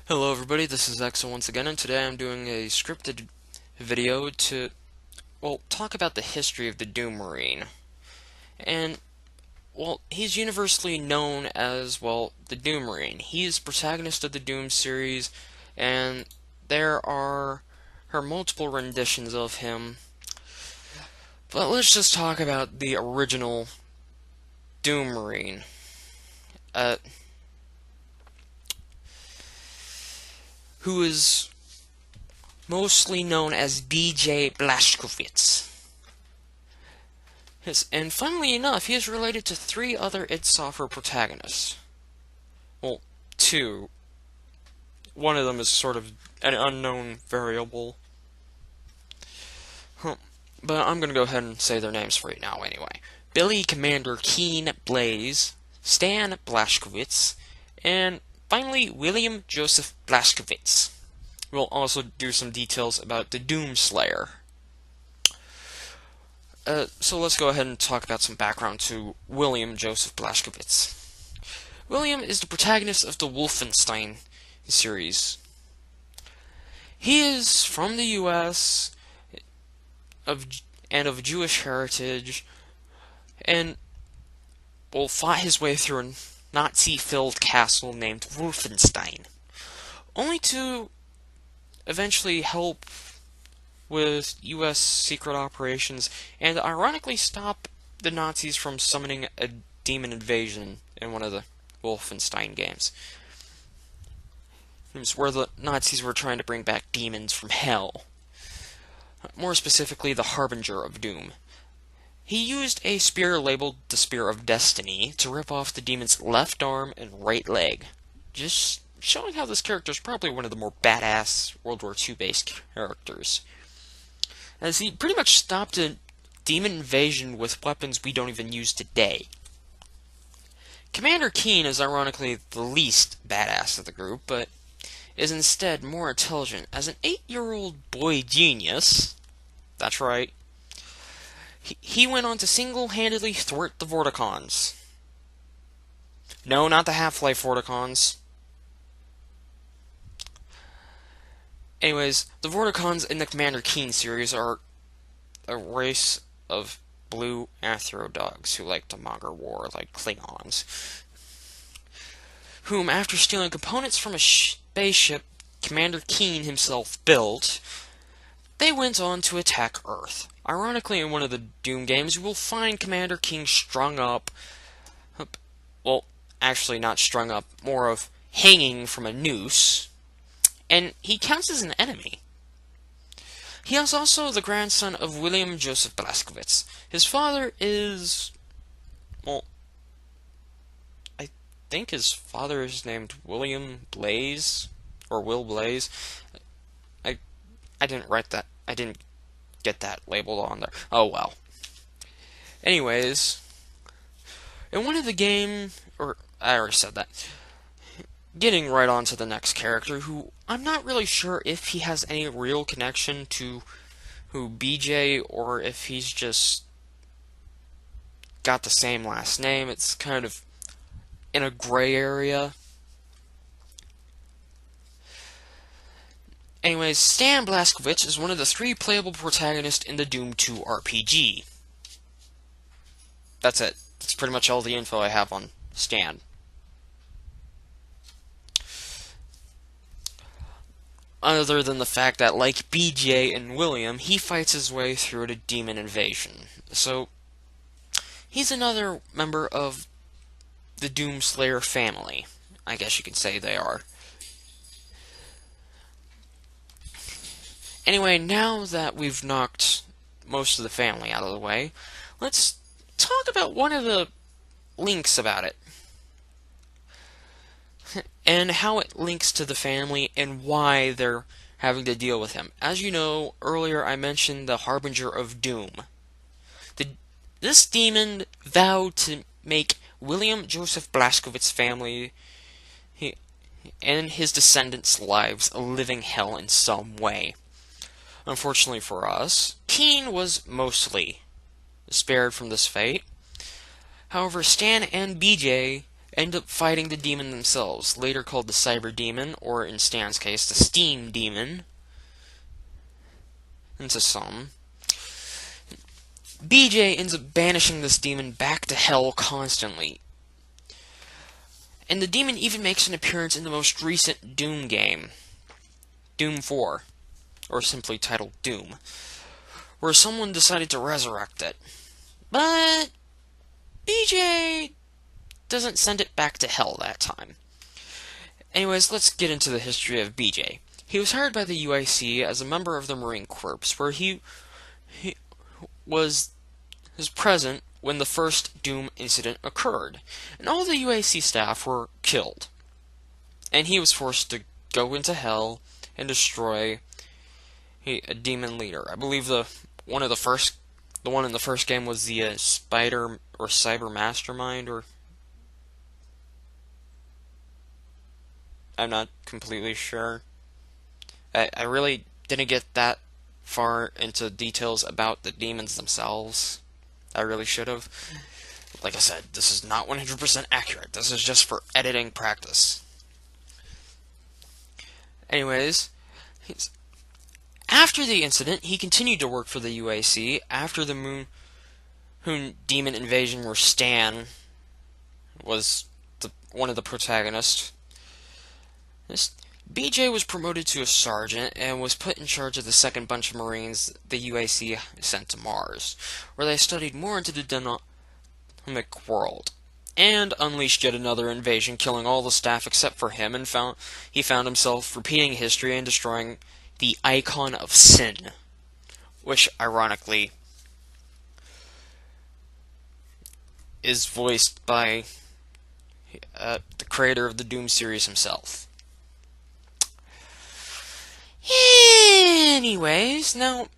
Hello everybody, this is Exo once again, and today I'm doing a scripted video to, talk about the history of the Doom Marine. And, he's universally known as, the Doom Marine. He's protagonist of the Doom series, and there are multiple renditions of him. But let's just talk about the original Doom Marine. Uh, who is mostly known as DJ Blazkawits. Yes, and funnily enough, he is related to three other id Software protagonists. Well, two. One of them is sort of an unknown variable. But I'm gonna go ahead and say their names for you now anyway. Billy Commander Keen Blaze, Stan Blazkawits, and finally William Joseph Blazkawits. We'll also do some details about the Doomslayer. So let's go ahead and talk about some background to William Joseph Blazkawits. William is the protagonist of the Wolfenstein series. He is from the U.S. and of Jewish heritage, and will fight his way through a Nazi-filled castle named Wolfenstein, only to eventually help with U.S. secret operations and ironically stop the Nazis from summoning a demon invasion in one of the Wolfenstein games. It was where the Nazis were trying to bring back demons from hell. More specifically, the Harbinger of Doom. He used a spear labeled the Spear of Destiny to rip off the demon's left arm and right leg. Just showing how this character is probably one of the more badass World War II based characters, as he pretty much stopped a demon invasion with weapons we don't even use today. Commander Keen is ironically the least badass of the group, but is instead more intelligent. As an 8-year-old boy genius, that's right, he went on to single-handedly thwart the Vorticons. No, not the Half-Life Vorticons. Anyways, the Vorticons in the Commander Keen series are a race of blue anthro-dogs who like to monger war like Klingons, whom, after stealing components from a spaceship Commander Keen himself built, they went on to attack Earth. Ironically, in one of the Doom games, you will find Commander Keen strung up, well, actually not strung up, more of hanging from a noose, and he counts as an enemy. He is also the grandson of William Joseph Blazkawits. His father is, I think his father is named William Blaze, or Will Blaze. I didn't write that. I didn't get that labeled on there. Oh well. Anyways, in one of the game, or I already said that. Getting right on to the next character, who I'm not really sure if he has any real connection to BJ, or if he's just got the same last name. It's kind of in a gray area. Anyways, Stan Blazkawits is one of the 3 playable protagonists in the Doom 2 RPG. That's it. That's pretty much all the info I have on Stan. Other than the fact that, like BJ and William, he fights his way through a demon invasion. So, he's another member of the Doomslayer family. I guess you could say they are. Anyway, now that we've knocked most of the family out of the way, let's talk about one of the links about it. And how it links to the family and why they're having to deal with him. As you know, earlier I mentioned the Harbinger of Doom. This demon vowed to make William Joseph Blazkawits' family and his descendants' lives a living hell in some way. Unfortunately for us, Keen was mostly spared from this fate. However, Stan and BJ end up fighting the demon themselves, later called the Cyber Demon, or in Stan's case, the Steam Demon, and to some. BJ ends up banishing this demon back to hell constantly. And the demon even makes an appearance in the most recent Doom game, Doom 4, or simply titled Doom, where someone decided to resurrect it. But BJ doesn't send it back to hell that time. Anyways, let's get into the history of BJ. He was hired by the UIC as a member of the Marine Corps, where he was present when the first Doom incident occurred, and all the UIC staff were killed. And he was forced to go into hell and destroy a demon leader. I believe the one in the first game was the Spider or Cyber Mastermind, or I'm not completely sure. I really didn't get that far into details about the demons themselves. I really should have. Like I said, this is not 100% accurate. This is just for editing practice. Anyways, after the incident, he continued to work for the UAC after the Moon Demon invasion, where Stan was one of the protagonists. BJ was promoted to a sergeant and was put in charge of the second bunch of Marines the UAC sent to Mars, where they studied more into the dynamic world, and unleashed yet another invasion, killing all the staff except for him, and he found himself repeating history and destroying the Icon of Sin, which, ironically, is voiced by the creator of the Doom series himself. Anyways, now,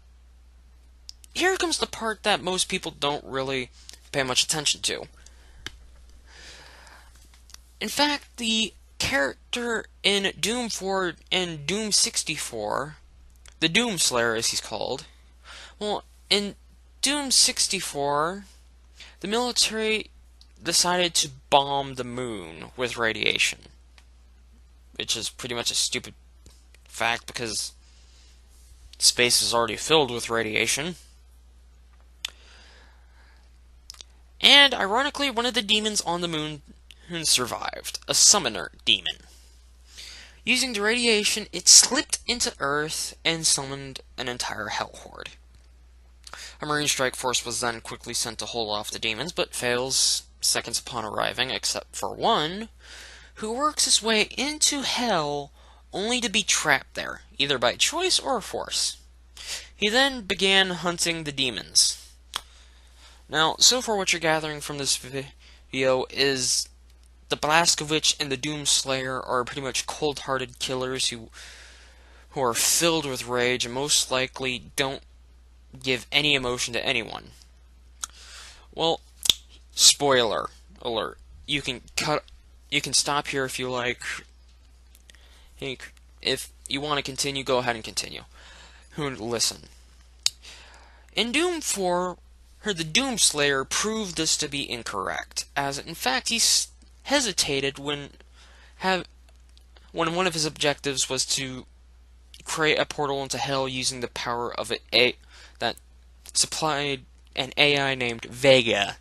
here comes the part that most people don't really pay much attention to. In fact, the character in Doom 4 and Doom 64, the Doom Slayer as he's called, well, in Doom 64, the military decided to bomb the moon with radiation, which is pretty much a stupid fact because space is already filled with radiation. And ironically, one of the demons on the moon survived, a summoner demon. Using the radiation, it slipped into Earth and summoned an entire hell horde. A Marine strike force was then quickly sent to hold off the demons, but fails seconds upon arriving, except for one, who works his way into hell only to be trapped there, either by choice or force. He then began hunting the demons. Now, so far what you're gathering from this video is the blazkawits and the Doom Slayer are pretty much cold-hearted killers who are filled with rage and most likely don't give any emotion to anyone. Well, spoiler alert. You can stop here if you like. If you want to continue, go ahead and continue. Listen. In Doom 4, the Doom Slayer proved this to be incorrect, as in fact he hesitated when one of his objectives was to create a portal into hell using the power of that supplied an AI named Vega.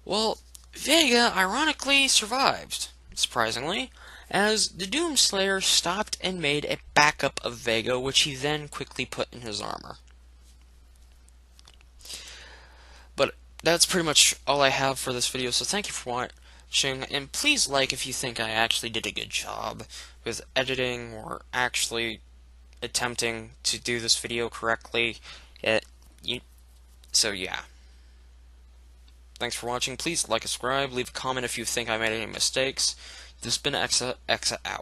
Well, Vega ironically survived, surprisingly, as the Doom Slayer stopped and made a backup of Vega, which he then quickly put in his armor. But that's pretty much all I have for this video, so thank you for watching, and please like if you think I actually did a good job with editing or actually attempting to do this video correctly. So yeah. Thanks for watching. Please like and subscribe. Leave a comment if you think I made any mistakes. This has been Exa out.